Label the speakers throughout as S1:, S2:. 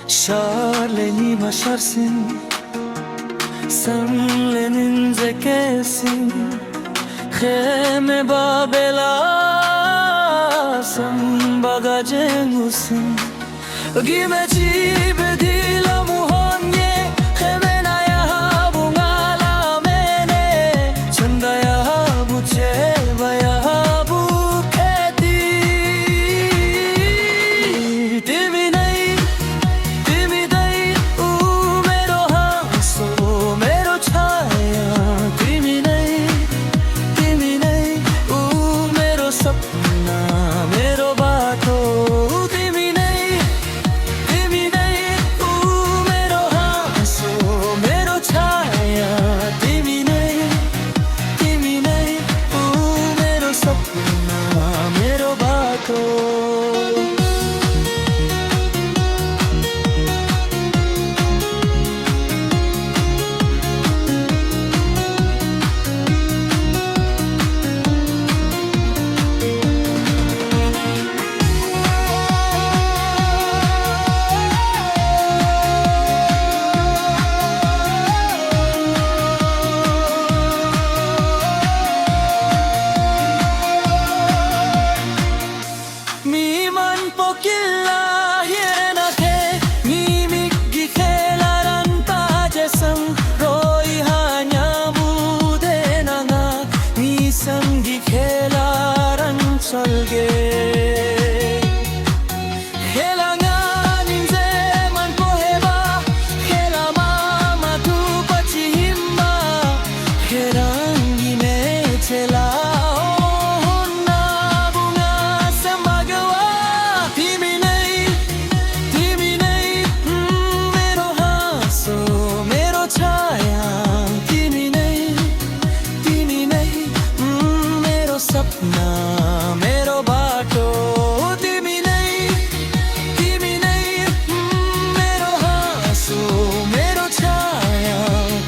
S1: Charlene başarsın, senlenin zekesin. Kheme babela, sen bagajın usun. Gime cibe dila muhonye, kheme naya bungala mene. Çandaya bu çevaya bu keti. Timi nahi, timi dahi, u mero haso, mero chaya. Timi nahi, timi nahi, u mero sapna, mero baato. Timi nahi, timi nahi, u mero haso, mero chaya. Timi nahi, timi nahi, u mero sapna, mero baato. Mi man pokilla hiena ke mi miggi khelaran pajesam roi hanya budena nga mi sangi khelaran chalge khelanga ninje man poheba khelama matu pachi himba kherangi me chela सपना मेरो बाटो तिमी नै मेरो हाँसो मेरो छाया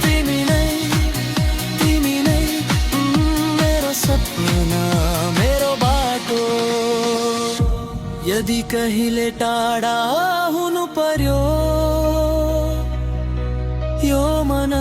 S1: तिमी नै मेरो सपना मेरो बाटो यदि कहिले टाढा हुनु पर्यो यो मन